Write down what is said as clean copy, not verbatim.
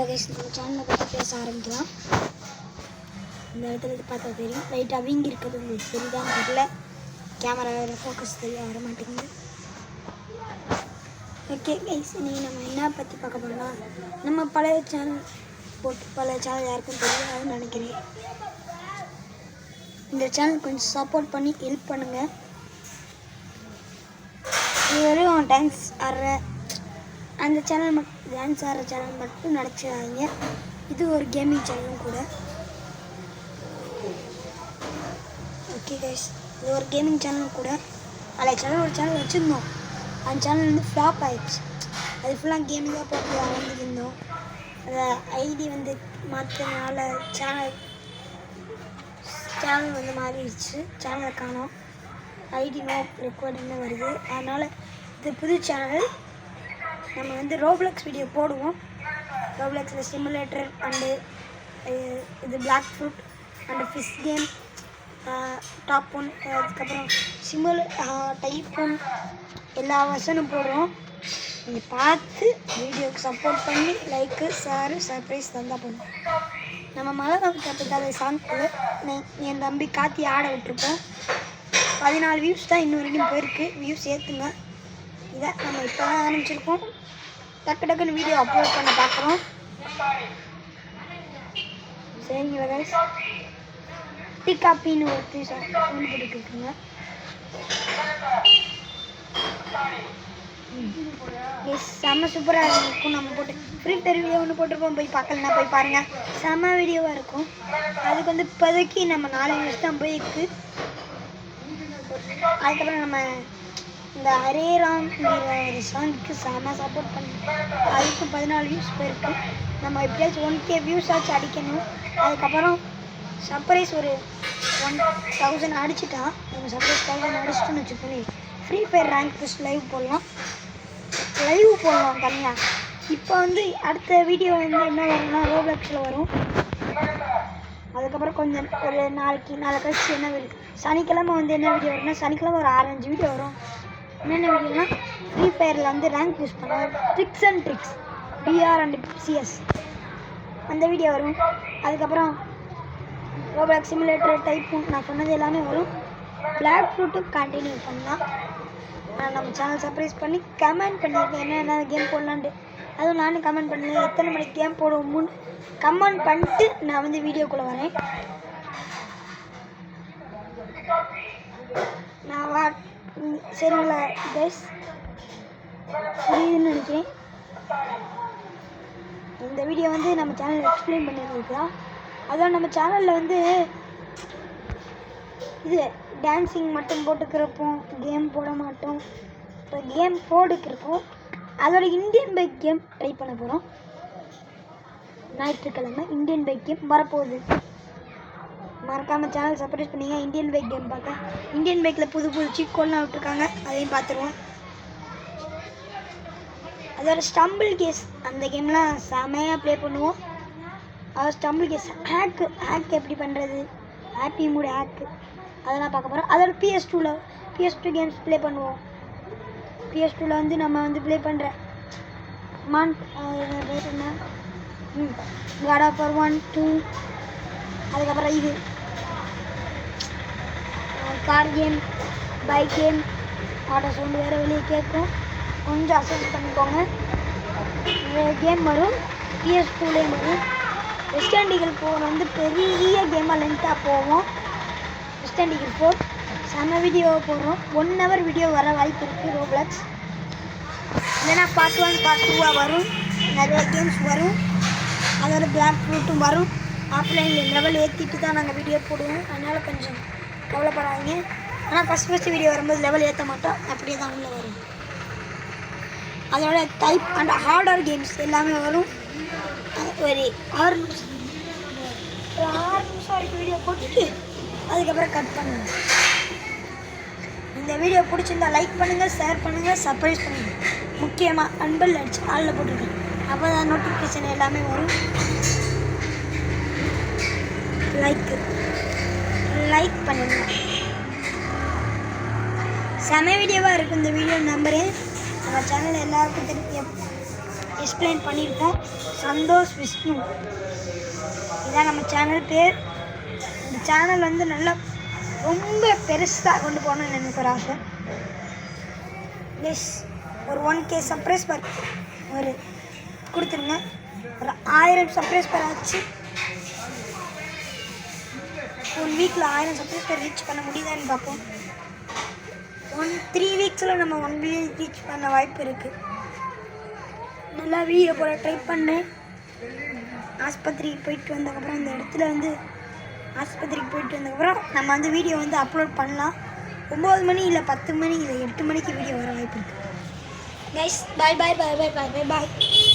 Guys நம்ம சேனலை பற்றி பேச ஆரம்பிக்கலாம். இந்த இடத்துல பார்த்தா தெரியும், லைட்டாக வீங்கி இருக்கிறது உங்களுக்கு தெரியுதான்னு தெரியல. கேமரா வேறு ஃபோக்கஸ் தெரிய வர மாட்டேங்குது. ஓகே கைஸ், இன்றைக்கி நம்ம என்ன பற்றி பார்க்க போகிறோம்னா, நம்ம பழைய சேனல் யாருக்கும் தெரியாதுன்னு நினைக்கிறேன். இந்த சேனல் கொஞ்சம் சப்போர்ட் பண்ணி ஹெல்ப் பண்ணுங்கள். வெறும் டான்ஸ் ஆடுற அந்த சேனல் டான்ஸ் ஆடுற சேனல் மட்டும் நினச்சிடாதீங்க. இது ஒரு கேமிங் சேனலும் கூட. ஓகே கைஸ், இது ஒரு கேமிங் சேனல் கூட. அதில் ஒரு சேனல் வச்சுருந்தோம். அந்த சேனல் வந்து ஃப்ளாப் ஆகிடுச்சு. அது ஃபுல்லாக கேமிங்காக போட்டு வளர்ந்துருந்தோம். அந்த ஐடி வந்து மாற்றனால சேனல் வந்து மாறிடுச்சு. சேனலை காணோம், ஐடி நோ ரெக்கார்டிங்னு வருது. அதனால் இது புது சேனல். நம்ம வந்து ரோப்ளக்ஸ் வீடியோ போடுவோம். ரோப்ளக்ஸில் சிமுலேட்டர் அண்டு இது Blox Fruit and fish game, top one, அதுக்கப்புறம் டைப் ஒன் எல்லா வருஷனும் போடுறோம். நீங்கள் பார்த்து வீடியோவுக்கு சப்போர்ட் பண்ணி லைக்கு ஷேரு சர்ப்ரைஸ் தந்தால் போதும். நம்ம மழை கற்றுக்காத சாங்க்கு என் தம்பி காத்தி ஆட விட்டுருப்போம். 14 வியூஸ் தான் இன்னும் வரைக்கும் போயிருக்கு. வியூஸ் ஏற்றுங்க. இதை நம்ம இப்போ தான் ஆரம்பிச்சிருக்கோம். டக்குன்னு வீடியோ அப்லோட் பண்ண பார்க்குறோம். சரிங்களா கைஸ்? டீ காப்பின்னு ஒருத்தி ஃபோன் போட்டுருக்குங்க. செம்ம சூப்பராக இருக்கும். நம்ம போட்டு ஃப்ரீ ஃபயர் வீடியோ ஒன்று போட்டிருப்போம். போய் பார்க்கலன்னா போய் பாருங்கள், செம்ம வீடியோவாக இருக்கும். அதுக்கு வந்து இப்போதைக்கு நம்ம 4 வியூஸ் தான் போயிருக்கு. அதுக்கப்புறம் நம்ம இந்த ஹரே ராம்ங்கிற ஒரு சாங்குக்கு செம்ம சப்போர்ட் பண்ணுறோம். அதுக்கு 14 வியூஸ் போயிருக்கு. நம்ம எப்படியாச்சும் 1K வியூஸ் ஆச்சு அடிக்கணும். அதுக்கப்புறம் சர்ப்ரைஸ் ஒரு 1000 அடிச்சுட்டா, நம்ம சர்ப்ரைஸ் 1000 அடிச்சிட்டோன்னு வச்சுக்கோங்க, Free Fire rank push live போடலாம் தனியாக. இப்போ வந்து அடுத்த வீடியோ வந்து என்ன வரும்னா ரோப்ளக்ஸில் வரும். அதுக்கப்புறம் கொஞ்சம் ஒரு நாளை கழிச்சு என்ன வீடியோ, சனிக்கிழமை வந்து என்ன வீடியோ வரும்னா, சனிக்கிழமை ஒரு 6-5 வீடியோ வரும். என்னென்ன வீடியோனா, ஃப்ரீ ஃபயரில் வந்து ரேங்க் யூஸ் பண்ணுவோம், tricks and tricks, TR and CS, அந்த வீடியோ வரும். அதுக்கப்புறம் ரோப்ளக்ஸ் சிமுலேட்டர் டைப்பும் நான் சொன்னது எல்லாமே வரும். பிளாக் ஃப்ரூட்டும் கண்டினியூ பண்ணலாம். நம்ம சேனல் சர்ப்ரைஸ் பண்ணி கமெண்ட் பண்ணியிருக்கேன் என்னென்ன கேம் போடலான்ட்டு. அதுவும் நானும் கமெண்ட் பண்ணல, எத்தனை மணிக்கு கேம் போடுவோம்னு கமெண்ட் பண்ணிட்டு நான் வந்து வீடியோக்குள்ளே வரேன். நான் சரிங்களா கைஸ்? புரியுதுன்னு நினைக்கிறேன். இந்த வீடியோ வந்து நம்ம சேனலில் எக்ஸ்பிளைன் பண்ணியிருக்கோம். அதுவும் நம்ம சேனலில் வந்து இது டான்ஸிங் மட்டும் போட்டுக்கிறப்போம், கேம் போட மாட்டோம். இப்போ கேம் போட்டுக்கிறப்போம். அதோட இந்தியன் பைக் கேம் ட்ரை பண்ண போகிறோம். ஞாயிற்றுக்கிழமை இந்தியன் பைக் கேம் வரப்போகுது. மறக்காமல் சேனல் சப்ஸ்கிரைப் பண்ணிங்க. இந்தியன் பைக் கேம் பார்க்க, இந்தியன் பைக்கில் புது சீட் கோட்லாம் விட்டுருக்காங்க, அதையும் பார்த்துருவோம். அதோட ஸ்டம்பிள் கேஸ் அந்த கேம்லாம் செமையாக ப்ளே பண்ணுவோம். அதோட ஸ்டம்பிள் கேஸ் ஹேக் எப்படி பண்ணுறது, ஹாப்பி மூடு ஹேக்கு, அதெல்லாம் பார்க்க போகிறோம். அதோட PS2 கேம்ஸ் ப்ளே பண்ணுவோம். PS2 வந்து நம்ம வந்து ப்ளே பண்ணுற என்ன God of War 1, 2, அதுக்கப்புறம் இது car game, bike game, auto sound வேறு வெளியே கேட்கும், கொஞ்சம் அசஸ் பண்ணிக்கோங்க. கேம் வரும், PS2லேயும் வரும். வெஸ்டர்ன் ஈகிள் 4 வந்து பெரிய கேமாக லென்த்தாக போவோம். வெஸ்டர்ன் ஈகிள் 4 செம்ம வீடியோவை போடுறோம். 1 hour வீடியோ வர வாய்ப்பு இருக்குது ரோப்ளக்ஸ். இல்லைன்னா பார்ட் 1 பார்ட் 2 வரும். நிறைய கேம்ஸ் வரும். அதோட பிளாக் ஃப்ரூட்டும் வரும். ஆஃப்லைனில் லெவல் ஏற்றிட்டு தான் நாங்கள் வீடியோ போடுவோம். அதனால் கொஞ்சம் கவலைப்படாதீங்க. ஆனால் ஃபஸ்ட் வீடியோ வரும்போது லெவல் ஏற்ற மாட்டோம், அப்படியே தான் உள்ளே வரும். அதோட டைப் அண்ட் ஹார்டர் கேம்ஸ் எல்லாமே வரும். ஒரு 6 நிமிஷம் வரைக்கும் வீடியோ போட்டுட்டு அதுக்கப்புறம் கட் பண்ணுங்கள். இந்த வீடியோ பிடிச்சிருந்தா லைக் பண்ணுங்கள், ஷேர் பண்ணுங்கள், சர்ப்ரைஸ் பண்ணுங்கள். முக்கியமாக அன்பல் அடிச்சு ஆளில் போட்டுருக்கேன், அப்போ தான் நோட்டிஃபிகேஷன் எல்லாமே வரும். லைக் பண்ணுங்கள். செம வீடியோவாக இருக்கும் இந்த வீடியோ நம்புறேன். நம்ம சேனல் எல்லாருக்கும் தெரியும். எக்ஸ்பிளைன் பண்ணியிருக்கோம். சந்தோஷ் விஷ்ணு இதான் நம்ம சேனல் பேர். இந்த சேனல் வந்து நல்லா ரொம்ப பெருசாக கொண்டு போகணும்னு எனக்கு ஒரு ஆசை. ப்ளீஸ் ஒரு 1K சப்ஸ்கிரைபர் ஒரு கொடுத்துருங்க. ஒரு 1000 சப்ஸ்கிரைபர் ஆச்சு. 1 வீக்கில் 1000 சப்ஸ்கிரைபர் ரீச் பண்ண முடியுதான்னு பார்ப்போம். 3 வீக்ஸில் நம்ம 1 million ரீச் பண்ண வாய்ப்பு இருக்குது. நல்லா வீடியோ போட ட்ரை பண்ணேன். ஆஸ்பத்திரிக்கு போயிட்டு வந்ததுக்கப்புறம் இந்த இடத்துல வந்து ஆஸ்பத்திரிக்கு போயிட்டு வந்ததுக்கப்புறம் நம்ம வந்து வீடியோ வந்து அப்லோட் பண்ணலாம். 9 மணி இல்லை 10 மணி இல்லை 8 மணிக்கு வீடியோ வர வாய்ப்பு இருக்குது. நைஸ். பாய் பாய் பாய் பாய் பாய் பாய் பாய்.